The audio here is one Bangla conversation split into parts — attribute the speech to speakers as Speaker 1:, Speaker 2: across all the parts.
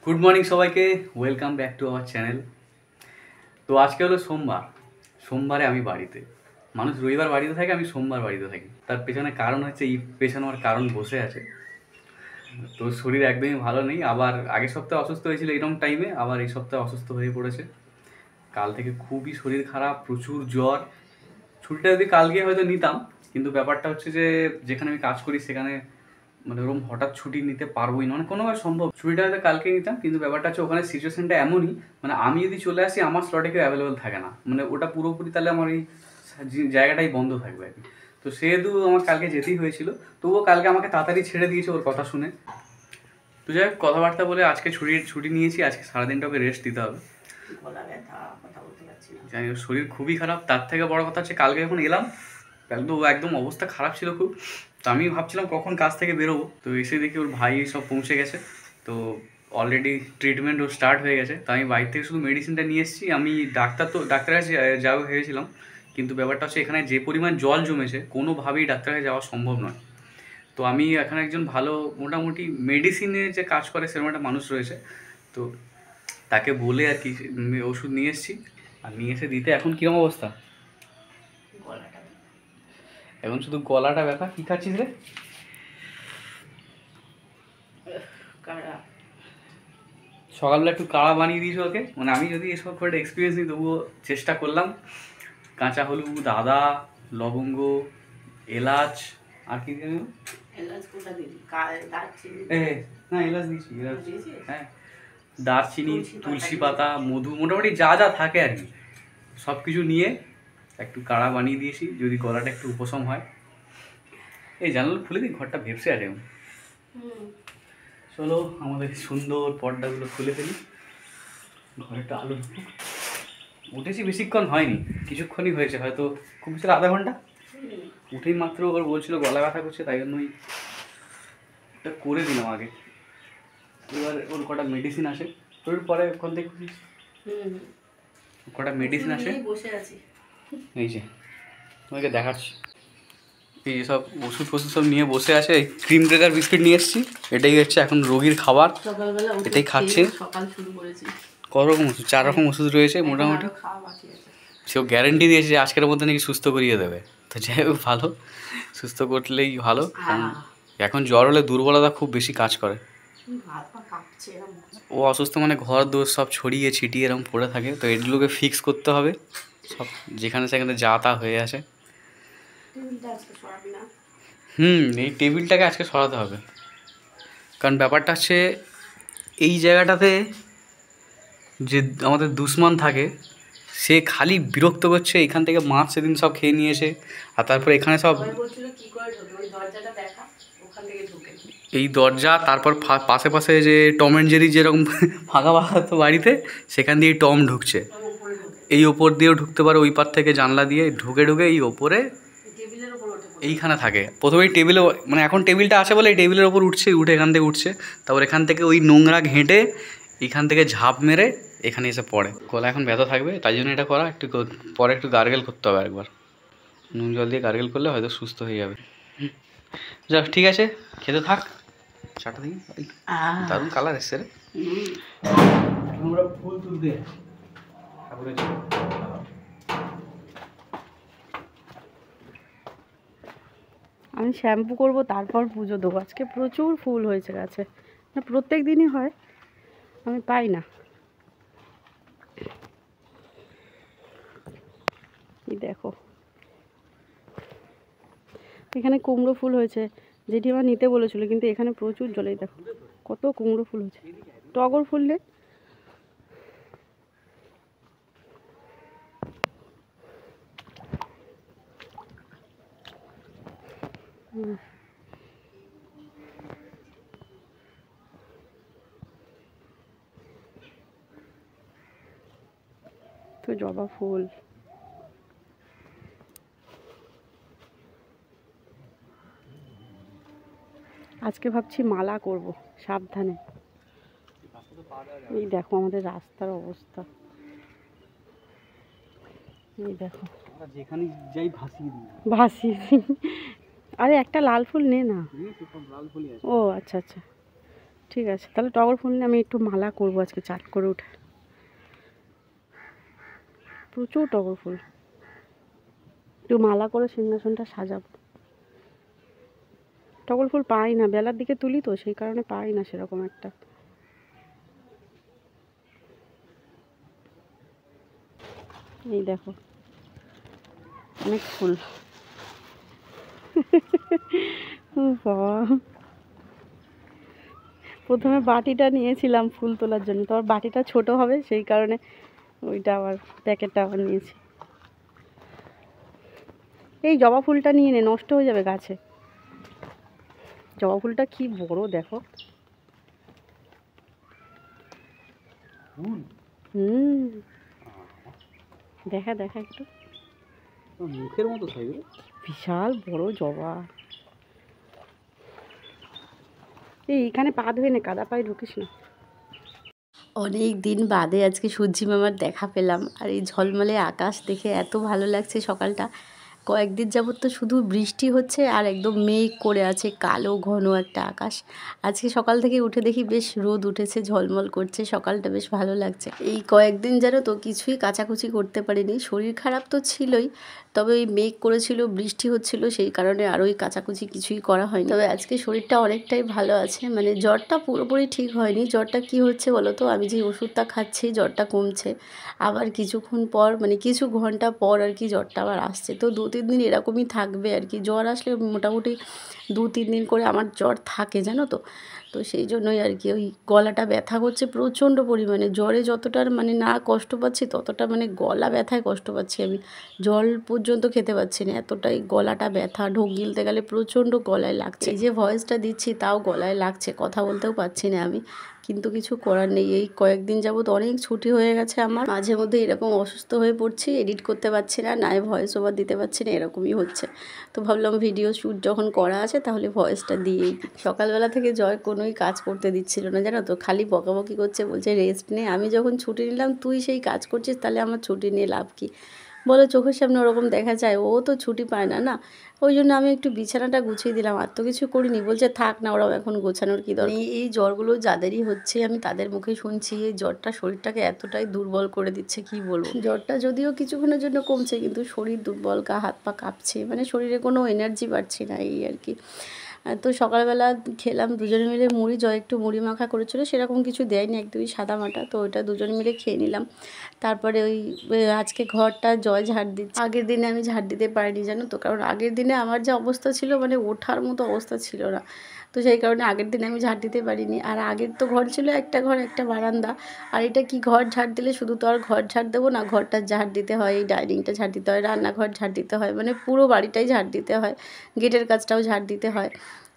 Speaker 1: গুড মর্নিং সবাইকে, welcome back to our channel. তো আজকে হলো সোমবারে আমি বাড়িতে। মানুষ রবিবার বাড়িতে থাকে, আমি সোমবার বাড়িতে থাকি। তার পেছনে কারণ হচ্ছে, এই পেছনে আমার কারণ বসে আছে। তো শরীর একদমই ভালো নেই, আবার আগের সপ্তাহে অসুস্থ হয়েছিল এরকম টাইমে, আবার এই সপ্তাহে অসুস্থ হয়ে পড়েছে। কাল থেকে খুবই শরীর খারাপ, প্রচুর জ্বর। ছুটিটা যদি কালকে হয়তো নিতাম, কিন্তু ব্যাপারটা হচ্ছে যে যেখানে আমি কাজ করি সেখানে মানে ওরকম হঠাৎ ছুটি নিতে পারবোই না, মানে কোনোভাবে সম্ভব। ছুটিটা হয়তো কালকে নিতাম, কিন্তু ব্যাপারটা হচ্ছে ওখানে সিচুয়েশনটা এমনই, মানে আমি যদি চলে আসি আমার স্লটে কেউ অ্যাভেলেবেল থাকে না, মানে ওটা পুরোপুরি তাহলে আমার এই জায়গাটাই বন্ধ থাকবে আর কি। তো সেহেতু আমার কালকে যেতেই হয়েছিল। তবুও কালকে আমাকে তাড়াতাড়ি ছেড়ে দিয়েছে ওর কথা শুনে। তো যাই হোক, কথাবার্তা বলে আজকে ছুটি নিয়েছি। আজকে সারাদিনটা ওকে রেস্ট দিতে হবে। জানি ওর শরীর খুবই খারাপ। তার থেকে বড় কথা হচ্ছে কালকে যখন এলাম, একদম একদম অবস্থা খারাপ ছিল খুব। তো আমি ভাবছিলাম কখন কাজ থেকে বেরোবো, তো এসে দেখি ওর ভাই সব পৌঁছে গেছে। তো অলরেডি ট্রিটমেন্ট ওর স্টার্ট হয়ে গেছে। তো আমি বাইরে থেকে শুধু মেডিসিনটা নিয়ে এসেছি। আমি ডাক্তারের কাছে যাবো ভেবেছিলাম, কিন্তু ব্যাপারটা হচ্ছে এখানে যে পরিমাণ জল জমেছে কোনোভাবেই ডাক্তারের কাছে যাওয়া সম্ভব নয়। তো আমি এখানে একজন ভালো মোটামুটি মেডিসিনে যে কাজ করে সেরকম একটা মানুষ রয়েছে, তো তাকে বলে আর কি ওষুধ নিয়ে এসেছি। আর নিয়ে এসে দিতে এখন কীরকম অবস্থা, এখন শুধু গলাটা ব্যথা। কী খাচ্ছিস রে? সকালবেলা একটু কাড়া বানিয়ে দিয়েছি ওকে। মানে আমি যদি এসব করে এক্সপিরিয়েন্স নিই, তবুও চেষ্টা করলাম। কাঁচা হলুদ, আদা, লবঙ্গ, এলাচ, আর কি দিলাম? না, এলাচ দিয়েছি, এলাচ। হ্যাঁ, দারচিনি, তুলসী পাতা, মধু, মোটামুটি যা যা থাকে আর কি সব কিছু নিয়ে একটু কাড়া বানিয়ে দিয়েছি, যদি গলাটা একটু উপশম হয়। এই জানালা খুলে দিই, ঘরটা ভেপসে আছে। চলো আমাদের সুন্দর পর্দাগুলো খুলে ফেলি, ঘরেরটা আলো ঢুকুক। উঠেছি বেশিক্ষণ হয়নি, কিছুক্ষণই হয়েছে, হয়তো খুব বেশি আধা ঘন্টা। উঠেই মাত্র ওর বলছিল গলা ব্যথা করছে, তাই জন্যই এটা করে দিলাম আগে। এবার ওর কটা মেডিসিন আসে, তোর পরে ওখান থেকে কটা মেডিসিন আসে, এই যে তোমাকে দেখাচ্ছি। এই যে সব ওষুধ ফষুধ সব নিয়ে বসে আছে। এই ক্রিম ক্রেকার বিস্কিট নিয়ে এসেছি, এটাই হচ্ছে এখন রোগীর খাবার, এটাই খাচ্ছে। কত রকম ওষুধ, 4 রকম ওষুধ রয়েছে মোটামুটি। সেও গ্যারেন্টি দিয়েছে যে আজকের মধ্যে নাকি সুস্থ করিয়ে দেবে। তো যাই হোক, ভালো, সুস্থ করলেই ভালো। কারণ এখন জ্বর হলে দুর্বলতা খুব বেশি কাজ করে। ও অসুস্থ মানে ঘর দোষ সব ছড়িয়ে ছিটিয়ে এরকম পড়ে থাকে, তো এগুলোকে ফিক্স করতে হবে সব, যেখানে সেখানে যা তা হয়ে আসে। এই টেবিলটাকে আজকে সরাতে হবে, কারণ ব্যাপারটা হচ্ছে এই জায়গাটাতে যে আমাদের দুশ্মন থাকে, সে খালি বিরক্ত করছে। এখান থেকে মাছ সেদিন সব খেয়ে নিয়েছে, আর তারপরে এখানে সব এই দরজা, তারপর পাশে পাশে যে টম অ্যান্ড জেরি যেরকম ফাঁকা ফাঁকা তো বাড়িতে, সেখান দিয়ে টম ঢুকছে। এই ওপর দিয়েও ঢুকতে পারে, ওই পার থেকে জানলা দিয়ে ঢুকে ঢুকে এই ওপরে এইখানে থাকে। প্রথমে এই টেবিলে, মানে এখন টেবিলটা আছে বলে এই টেবিলের ওপর উঠছে, উঠে এখান থেকে উঠছে। তারপর এখান থেকে ওই নোংরা ঘেঁটে এখান থেকে ঝাঁপ মেরে এখানে এসে পড়ে। গলা এখন ব্যথা থাকবে, তাই জন্য এটা করা। একটু পরে একটু গার্গেল করতে হবে একবার, নুন জল দিয়ে গার্গেল করলে হয়তো সুস্থ হয়ে যাবে। যাক, ঠিক আছে, খেতে থাক। চাটা দিই, দারুণ কালার এসছে রে। আমরা ফুল তুলতে ঠাকুরের জন্য।
Speaker 2: আমি শ্যাম্পু করব, তারপর পুজো দেবো। আজকে প্রচুর ফুল হয়েছে গাছে, না প্রত্যেক দিনই হয়, আমি পাই না। এই দেখো, এখানে কুমড়ো ফুল হয়েছে, জেঠিমা নিতে বলেছিল, কিন্তু এখানে প্রচুর জলেই দেখো কত কুমড়ো ফুল হয়েছে। টগর ফুল নেই, তো জবা ফুল। আজকে ভাবছি মালা করব, সাবধানে। এই দেখো আমাদের রাস্তার অবস্থা, এই দেখো
Speaker 1: যেখানে যাই
Speaker 2: ভাসিয়ে দিই। আরে একটা লাল ফুল নে না। ও আচ্ছা আচ্ছা, ঠিক আছে, তাহলে টগর ফুল নিয়ে আমি একটু মালা করবো আজকে চাট করে উঠে। প্রচুর টগর ফুল, একটু মালা করে সিংহাসনটা সাজাবো। টগর ফুল পাই না, বেলার দিকে তুলি তো সেই কারণে পাই না সেরকম একটা। এই দেখো অনেক ফুল। বাবা, প্রথমে বাটিটা নিয়েছিলাম ফুল তোলার জন্য, তো বাটিটা ছোট হবে সেই কারণে ওইটা আবার প্যাকেটটা আবার নিয়েছি। এই জবা ফুলটা নিয়ে নে, নষ্ট হয়ে যাবে গাছে। জবা ফুলটা কি বড় দেখো। হুম, দেখা দেখা একটু,
Speaker 1: মুখের মতো থাকবে,
Speaker 2: বিশাল বড় জবা। এইখানে পা ধুয়ে নে, কাদা পায়ে ঢুকিস না। অনেক দিন বাদে আজকে সূর্যি মামার দেখা পেলাম, আর এই ঝলমলে আকাশ দেখে এত ভালো লাগছে। সকালটা কয়েকদিন যাবত তো শুধু বৃষ্টি হচ্ছে আর একদম মেঘ করে আছে, কালো ঘন একটা আকাশ। আজকে সকাল থেকে উঠে দেখি বেশ রোদ উঠেছে, ঝলমল করছে, সকালটা বেশ ভালো লাগছে। এই কয়েকদিন যেন তো কিছুই কাচাকুচি করতে পারিনি, শরীর খারাপ তো ছিলই, তবে ওই মেঘ করেছিল, বৃষ্টি হচ্ছিল, সেই কারণে আর ওই কাচাকুচি কিছুই করা হয়নি। তবে আজকে শরীরটা অনেকটাই ভালো আছে, মানে জ্বরটা পুরোপুরি ঠিক হয়নি। জ্বরটা কি হচ্ছে বলো তো, আমি যে ওষুধটা খাচ্ছি জ্বরটা কমছে, আবার কিছুক্ষণ পর মানে কিছু ঘন্টা পর আর কি জ্বরটা আবার আসছে। তো 2-3 দিন এরকমই থাকবে আর কি। জ্বর আসলে মোটামুটি 2-3 দিন করে আমার জ্বর থাকে জানো তো। তো সেই জন্যই আর কি ওই গলাটা ব্যথা করছে প্রচণ্ড পরিমাণে। জ্বরে যতটার মানে না কষ্ট পাচ্ছি, ততটা মানে গলা ব্যথায় কষ্ট পাচ্ছি আমি। জল পর্যন্ত খেতে পাচ্ছি না, এতটাই গলাটা ব্যথা। ঢোক গিলতে গেলে প্রচণ্ড গলায় লাগছে। এই যে ভয়েসটা দিচ্ছি তাও গলায় লাগছে, কথা বলতেও পারছি না আমি, কিন্তু কিছু করার নেই। এই কয়েকদিন যাবত অনেক ছুটি হয়ে গেছে আমার, মাঝে মধ্যে এরকম অসুস্থ হয়ে পড়ছি, এডিট করতে পারছি না, নাই ভয়েস ওভার দিতে পারছি না, এরকমই হচ্ছে। তো ভাবলাম ভিডিও শ্যুট যখন করা আছে তাহলে ভয়েসটা দিয়েই। সকালবেলা থেকে জয় কোনোই কাজ করতে দিচ্ছিল না জানো তো, খালি বকাবকি করছে, বলছে রেস্ট নে। আমি যখন ছুটি নিলাম তুই সেই কাজ করছিস, তাহলে আমার ছুটি নিয়ে লাভ কি বলো? চোখের সামনে ওরকম দেখা যায়, ও তো ছুটি পায় না না। ওই জন্য আমি একটু বিছানাটা গুছিয়ে দিলাম, আর তো কিছু করিনি। বলছে থাক না, ওরাও এখন গোছানোর কী দরকার। এই জ্বরগুলো যাদেরই হচ্ছে আমি তাদের মুখে শুনছি, এই জ্বরটা শরীরটাকে এতটাই দুর্বল করে দিচ্ছে কি বলবো। জ্বরটা যদিও কিছুক্ষণের জন্য কমছে, কিন্তু শরীর দুর্বল, হাত পা কাঁপছে, মানে শরীরে কোনো এনার্জি পাচ্ছি না এই আর কি। তো সকালবেলা খেলাম দুজনে মিলে মুড়ি, জয় একটু মুড়ি মাখা করেছিল, সেরকম কিছু দেয়নি, একদমই সাদা মাটা, তো ওইটা দুজনে মিলে খেয়ে নিলাম। তারপরে ওই আজকে ঘরটা জয় ঝাড় দিচ্ছে। আগের দিনে আমি ঝাড় দিতে পারিনি জানো তো, কারণ আগের দিনে আমার যে অবস্থা ছিল মানে ওঠার মতো অবস্থা ছিল না, তো সেই কারণে আগের দিনে আমি ঝাড় দিতে পারিনি। আর আগের তো ঘর ছিল একটা ঘর একটা বারান্দা, আর এটা কি ঘর ঝাড় দিলে শুধু তো আর ঘর ঝাড় দেবো না, ঘরটা ঝাড় দিতে হয়, এই ডাইনিংটা ঝাড় দিতে হয়, রান্নাঘর ঝাড় দিতে হয়, মানে পুরো বাড়িটাই ঝাড় দিতে হয়, গেটের কাজটাও ঝাড় দিতে হয়।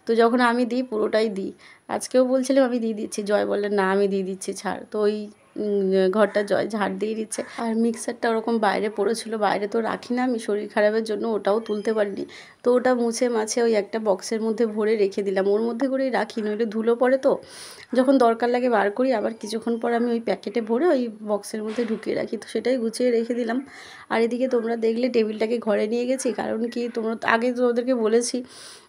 Speaker 2: তো যখন আমি দিই পুরোটাই দিই। আজকেও বলছিলাম আমি দিয়ে দিচ্ছি, জয় বললেন না আমি দিয়ে দিচ্ছি ছাড়, তো ওই ঘরটা জয় ঝাড় দিয়ে দিচ্ছে। আর মিক্সারটা ওরকম বাইরে পড়েছিল, বাইরে তো রাখি না আমি শরীর খারাপের জন্য, ওটাও তুলতে পারিনি, তো ওটা মুছে মাছে ওই একটা বক্সের মধ্যে ভরে রেখে দিলাম, ওর মধ্যে করেই রাখি, নইলে ধুলো পড়ে তো, যখন দরকার লাগে বার করি, আবার কিছুক্ষণ পর আমি ওই প্যাকেটে ভরে ওই বক্সের মধ্যে ঢুকিয়ে রাখি, তো সেটাই গুছিয়ে রেখে দিলাম। আর এদিকে তোমরা দেখলে টেবিলটাকে ঘরে নিয়ে গেছি, কারণ কি তোমরা আগে তো ওদেরকে বলেছি,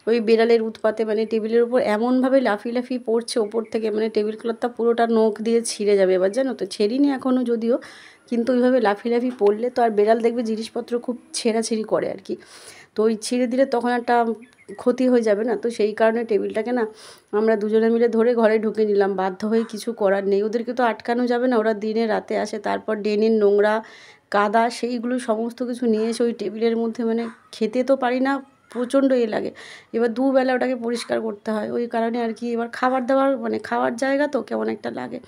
Speaker 2: ওই বিড়ালের উৎপাতে মানে টেবিলের উপর এমনভাবে লাফিয়ে লাফিয়ে পড়ছে ওপর থেকে, মানে টেবিল ক্লথটা পুরোটা নখ দিয়ে ছিঁড়ে যাবে এবার জানো তো, ছেড়িনি এখনও যদিও, কিন্তু ওইভাবে লাফিয়ে লাফিয়ে পড়লে তো আর বিড়াল দেখবে জিনিসপত্র খুব ছেঁড়াছিঁড়ি করে আর কি, তো ওই ছিঁড়ে দিলে তখন একটা ক্ষতি হয়ে যাবে না, তো সেই কারণে টেবিলটাকে না আমরা দুজনে মিলে ধরে ঘরে ঢুকে নিলাম, বাধ্য হয়ে, কিছু করার নেই, ওদেরকে তো আটকানো যাবে না, ওরা দিনে রাতে আসে, তারপর ড্রেনের নোংরা কাদা সেইগুলো সমস্ত কিছু নিয়ে এসে ওই টেবিলের মধ্যে, মানে খেতে তো পারি না, প্রচণ্ড লাগে, এবার দুবেলা ওটাকে পরিষ্কার করতে হয়, ওই কারণে আর কি। এবার খাবার দাবার মানে খাওয়ার জায়গা তো কেমন একটা লাগে,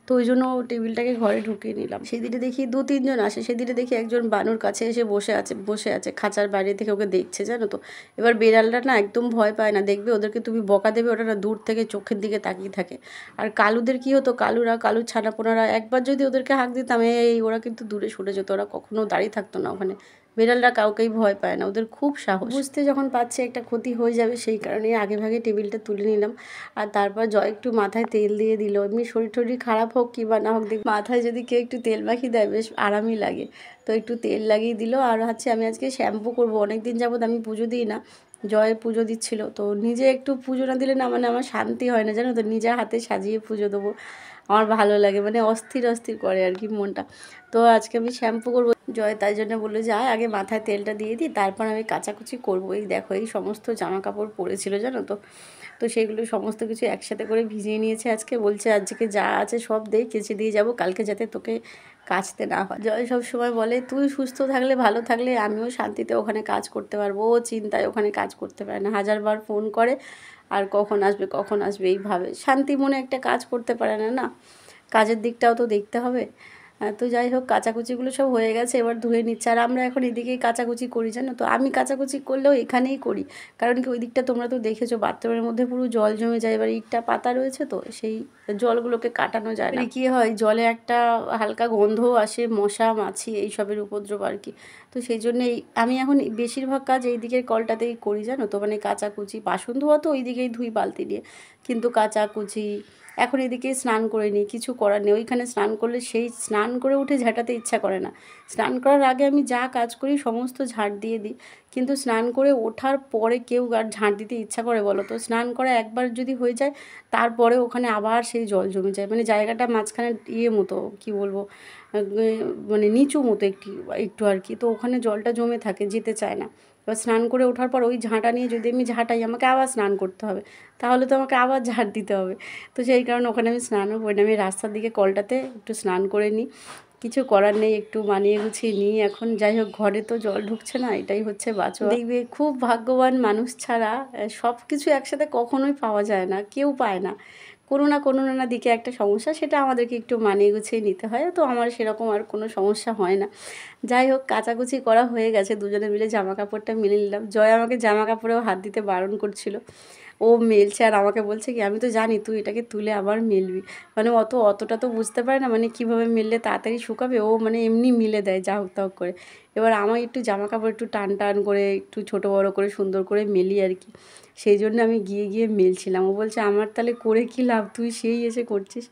Speaker 2: তো ওই জন্য টেবিলটাকে ঘরে ঢুকিয়ে নিলাম। সেদিনে দেখি 2-3 জন আসে, সেদিনে দেখি একজন বানুর কাছে এসে বসে আছে খাঁচার বাইরে থেকে ওকে দেখছে জানো তো। এবার বেড়ালটা না একদম ভয় পায় না, দেখবে ওদেরকে তুমি বকা দেবে ওটা না দূর থেকে চোখের দিকে তাকিয়ে থাকে। আর কালুদের কি হতো, কালুর ছানাপোনারা একবার যদি ওদেরকে হাঁক দিতাম এই ওরা কিন্তু দূরে সরে যেত, ওরা কখনো দাঁড়িয়ে থাকতো না ওখানে। বেড়ালরা কাউকেই ভয় পায় না, ওদের খুব সাহস। বুঝতে যখন পাচ্ছে একটা ক্ষতি হয়ে যাবে, সেই কারণে আগে ভাগে টেবিলটা তুলে নিলাম। আর তারপর জয় একটু মাথায় তেল দিয়ে দিল, এমনি শরীর টরীর খারাপ হোক কি বা না হোক, দেখ মাথায় যদি কেউ একটু তেল মাখিয়ে দেয় বেশ আরামই লাগে, তো একটু তেল লাগিয়ে দিল। আর হচ্ছে আমি আজকে শ্যাম্পু করবো, অনেক দিন যাবত আমি পুজো দিই না, জয় পুজো দিচ্ছিল, তো নিজে একটু পুজো না দিলে না মানে আমার শান্তি হয় না, জানো তো। নিজের হাতে সাজিয়ে পুজো দেবো আমার ভালো লাগে, মানে অস্থির অস্থির করে আর কি মনটা। তো আজকে আমি শ্যাম্পু করবো, জয় তাই জন্য বললো যে আগে মাথায় তেলটা দিয়ে দিই, তারপর আমি কাচাকুচি করবো। এই দেখো এই সমস্ত জামা কাপড় পরেছিল জানো তো, তো সেগুলো সমস্ত কিছু একসাথে করে ভিজিয়ে নিয়েছে আজকে। বলছে আজকে যা আছে সব দিয়ে কেচে দিয়ে যাব, কালকে যাতে তোকে কাচতে না হয়। জয় সব সময় বলে তুই সুস্থ থাকলে ভালো থাকলে আমিও শান্তিতে ওখানে কাজ করতে পারবো, ও চিন্তায় ওখানে কাজ করতে পারে না, হাজারবার ফোন করে আর কখন আসবে এইভাবে, শান্তি মনে একটা কাজ করতে পারে না, না কাজের দিকটাও তো দেখতে হবে। তো যাই হোক কাচাকুচিগুলো সব হয়ে গেছে, এবার ধুয়ে নিচ্ছে। আর আমরা এখন এদিকেই কাচাকুচি করি জানো তো, আমি কাচাকুচি করলেও এখানেই করি, কারণ কি ওই দিকটা তোমরা তো দেখেছো বাথরুমের মধ্যে পুরো জল জমে যায়, এবার ইটটা পাতা রয়েছে তো সেই জলগুলোকে কাটানো যায় না, কী হয় জলে একটা হালকা গন্ধও আসে, মশা মাছি এইসবের উপদ্রব আর কি। তো সেই জন্যেই আমি এখন বেশিরভাগ কাজ এই দিকের কলটাতেই করি জানো তো, মানে কাচাকুচি, বাসন ধোয়া তো ওই দিকেই ধুই বালতি দিয়ে, কিন্তু কাচাকুচি এখন এদিকে স্নান করে নিই, কিছু করার নেই। ওইখানে স্নান করলে সেই স্নান করে উঠে ঝাঁটাতে ইচ্ছা করে না, স্নান করার আগে আমি যা কাজ করি সমস্ত ঝাঁট দিয়ে দিই, কিন্তু স্নান করে ওঠার পরে কেউ আর ঝাঁট দিতে ইচ্ছা করে বলো তো? স্নান করা একবার যদি হয়ে যায় তারপরে ওখানে আবার সেই জল জমে যায়, মানে জায়গাটা মাঝখানে ইয়ে মতো কি বলবো, মানে নিচু মতো একটু একটু আর কি, তো ওখানে জলটা জমে থাকে, যেতে চায় না। এবার স্নান করে ওঠার পর ওই ঝাঁটা নিয়ে যদি আমি ঝাঁটাই আমাকে আবার স্নান করতে হবে, তাহলে তো আমাকে আবার ঝাঁট দিতে হবে। তো সেই কারণে ওখানে আমি স্নানও করি না, আমি রাস্তার দিকে কলটাতে একটু স্নান করে নিই, কিছু করার নেই, একটু মানিয়ে গুছিয়ে নিই এখন। যাই হোক ঘরে তো জল ঢুকছে না, এটাই হচ্ছে বাঁচো। দেখবে খুব ভাগ্যবান মানুষ ছাড়া সব কিছু একসাথে কখনোই পাওয়া যায় না, কেউ পায় না, কোনো না দিকে একটা সমস্যা, সেটা আমাদেরকে একটু মানিয়ে গুছিয়ে নিতে হয়। তো আমার সেরকম আর কোনো সমস্যা হয় না। যাই হোক কাচাকুচি করা হয়ে গেছে, দুজনে মিলে জামা কাপড়টা মেলে নিলাম। জয় আমাকে জামা কাপড়েও হাত দিতে বারণ করছিল, ও মেলছে আর আমাকে বলছে কি আমি তো জানি তুই এটাকে তুলে আবার মেলবি, মানে অতটা তো বুঝতে পারে না, মানে কীভাবে মেললে তাড়াতাড়ি শুকাবে, ও মানে এমনি মিলে দেয় যা হোক তা হোক করে। এবার আমার একটু জামা কাপড় একটু টান টান করে একটু ছোটো বড়ো করে সুন্দর করে মেলি আর কি, সেই জন্য আমি গিয়ে মেলছিলাম। ও বলছে আমার তাহলে করে কী লাভ, তুই সেই এসে করছিস,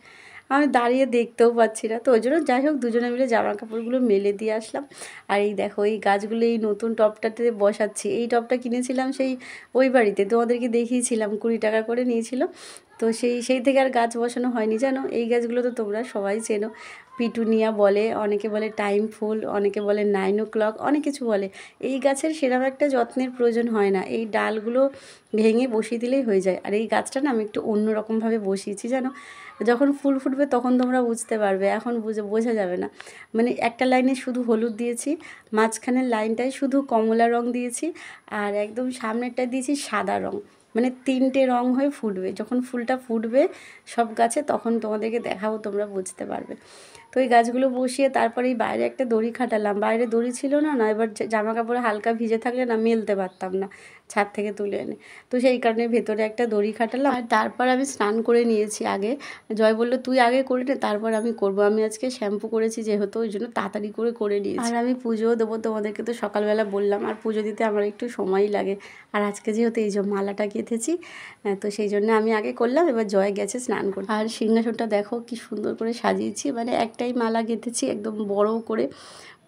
Speaker 2: আমি দাঁড়িয়ে দেখতেও পাচ্ছি না। তো ওই জন্য যাই হোক দুজনে মিলে জামা কাপড়গুলো মেলে দিয়ে আসলাম। আর এই দেখো এই গাছগুলো এই নতুন টবটাতে বসাচ্ছি, এই টবটা কিনেছিলাম সেই ওই বাড়িতে, তোমাদেরকে দেখিয়েছিলাম 20 টাকা করে নিয়েছিল। তো সেই থেকে আর গাছ বসানো হয়নি জানো। এই গাছগুলো তো তোমরা সবাই চেনো, পিটুনিয়া বলে, অনেকে বলে টাইম ফুল, অনেকে বলে 9 o'clock, অনেক কিছু বলে। এই গাছের সেরকম একটা যত্নের প্রয়োজন হয় না, এই ডালগুলো ভেঙে বসিয়ে দিলেই হয়ে যায়। আর এই গাছটা না আমি একটু অন্যরকমভাবে বসিয়েছি জানো, যখন ফুল ফুটবে তখন তোমরা বুঝতে পারবে, এখন বোঝা যাবে না। মানে একটা লাইনে শুধু হলুদ দিয়েছি, মাঝখানের লাইনটায় শুধু কমলা রং দিয়েছি, আর একদম সামনেরটা দিয়েছি সাদা রং, মানে 3টে রং হয়ে ফুটবে। যখন ফুলটা ফুটবে সব গাছে তখন তোমাদেরকে দেখাবো, তোমরা বুঝতে পারবে। তো এই গাছগুলো বসিয়ে তারপরে এই বাইরে একটা দড়ি খাটালাম, বাইরে দড়ি ছিল না, এবার জামা কাপড়ে হালকা ভিজে থাকলে না মেলতে পারতাম না ছাদ থেকে তুলে এনে, তো সেই কারণে ভেতরে একটা দড়ি খাটালাম। আর তারপর আমি স্নান করে নিয়েছি আগে, জয় বললো তুই আগে করে নে তারপর আমি করব, আমি আজকে শ্যাম্পু করেছি যেহেতু ওই জন্য তাড়াতাড়ি করে নিয়েছি। আর আমি পুজোও দেবো, তোমাদেরকে তো সকালবেলা বললাম, আর পুজো দিতে আমার একটু সময়ই লাগে। আর আজকে যেহেতু এই যে মালাটা গেঁথেছি, তো সেই জন্য আমি আগে করলাম, এবার জয় গেছে স্নান করতে। আর সিংহাসনটা দেখো কি সুন্দর করে সাজিয়েছি, মানে একটাই মালা গেঁথেছি একদম বড় করে,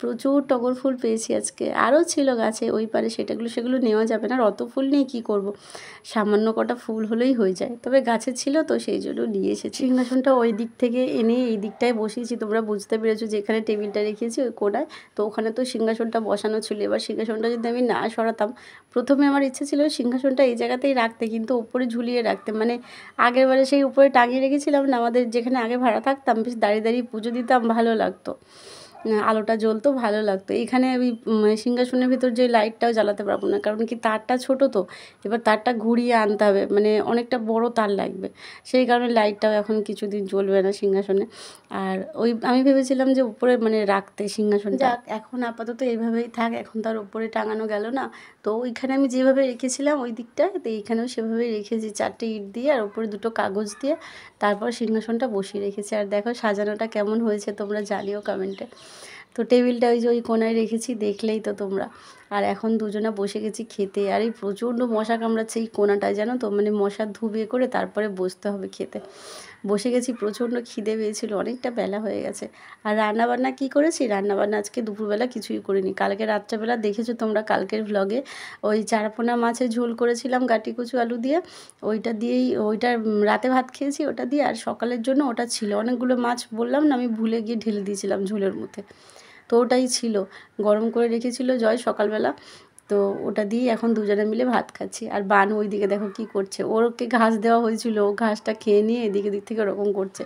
Speaker 2: প্রচুর টগর ফুল পেয়েছি আজকে, আরও ছিল গাছে ওই পারে, সেগুলো নেওয়া যাবে না, আর অত ফুল নিয়ে কী করব, সামান্য কটা ফুল হলেই হয়ে যায়, তবে গাছে ছিল তো সেই জন্য নিয়ে এসেছি। সিংহাসনটা ওই দিক থেকে এনে এই দিকটায় বসিয়েছি, তোমরা বুঝতে পেরেছো, যেখানে টেবিলটা রেখেছি ওই কোণায়, তো ওখানে তো সিংহাসনটা বসানো ছিল। এবার সিংহাসনটা যদি আমি না সরাতাম, প্রথমে আমার ইচ্ছে ছিল সিংহাসনটা এই জায়গাতেই রাখতে, কিন্তু উপরে ঝুলিয়ে রাখতে, মানে আগের বারে সেই উপরে টাঙিয়ে রেখেছিলাম না, আমাদের যেখানে আগে ভাড়া থাকতাম, বেশ দাঁড়িয়ে পুজো দিতাম, ভালো লাগতো, আলোটা জ্বলতো ভালো লাগতো। এইখানে ওই সিংহাসনের ভিতর যে লাইটটাও জ্বালাতে পারবো না, কারণ কি তারটা ছোট, তো এবার তারটা ঘুরিয়ে আনতে হবে, মানে অনেকটা বড় তার লাগবে, সেই কারণে লাইটটাও এখন কিছুদিন জ্বলবে না সিংহাসনে। আর ওই আমি ভেবেছিলাম যে উপরে মানে রাখতে সিংহাসনটা, এখন আপাতত এইভাবেই থাক, এখন তার উপরে টাঙানো গেল না। তো ওইখানে আমি যেভাবে রেখেছিলাম ওই দিকটায়, তো এইখানেও সেভাবেই রেখেছি, 4টে ইট দিয়ে আর উপরে 2টো কাগজ দিয়ে, তারপর সিংহাসনটা বসিয়ে রেখেছি। আর দেখো সাজানোটা কেমন হয়েছে তোমরা জানিও কমেন্টে। তো টেবিলটা ওই যে ওই কোণায় রেখেছি, দেখলেই তো তোমরা। আর এখন দুজনা বসে গেছি খেতে। আর এই প্রচণ্ড মশা কামড়াচ্ছে এই কোনাটায়, জানো তো, মানে মশার ধূপ ইয়ে করে তারপরে বসতে হবে খেতে। বসে গেছি, প্রচণ্ড খিদে পেয়েছিল, অনেকটা বেলা হয়ে গেছে। আর রান্নাবান্না কী করেছি, রান্নাবান্না আজকে দুপুরবেলা কিছুই করিনি। কালকে রাত্রেবেলা দেখেছো তোমরা কালকের ভ্লগে, ওই চারাপোনা মাছের ঝোল করেছিলাম গাটি কচু আলু দিয়ে, ওইটা দিয়েই রাতে ভাত খেয়েছি ওটা দিয়ে। আর সকালের জন্য ওটা ছিল, অনেকগুলো মাছ বললাম না আমি ভুলে গিয়ে ঢেলে দিয়েছিলাম ঝোলের মধ্যে, তো ওটাই ছিল, গরম করে রেখেছিল জয় সকালবেলা। তো ওটা দিয়ে এখন দুজনে মিলে ভাত খাচ্ছি। আর বানু ওইদিকে দেখো কি করছে, ওরকে ঘাস দেওয়া হয়েছিল, ও ঘাসটা খেয়ে নিয়ে এদিকে দিক থেকে ওরকম করছে।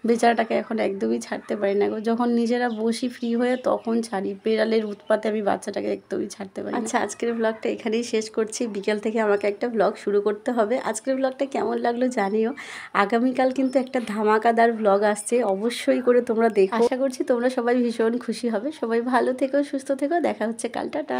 Speaker 2: বেচারাটাকে এখন একদমই ছাড়তে পারি না গো, যখন নিজেরা বসি ফ্রি হয়ে তখন ছাড়ি, বেড়ালের উৎপাতে আমি বাচ্চাটাকে একদমই ছাড়তে পারি না। আচ্ছা, আজকের ব্লগটা এখানেই শেষ করছি। বিকেল থেকে আমাকে একটা ব্লগ শুরু করতে হবে। আজকের ব্লগটা কেমন লাগলো জানিও। আগামীকাল কিন্তু একটা ধামাকাদার ব্লগ আসছে, অবশ্যই করে তোমরা দেখো। আশা করছি তোমরা সবাই ভীষণ খুশি হবে। সবাই ভালো থেকো, সুস্থ থেকো, দেখা হচ্ছে কাল, টাটা।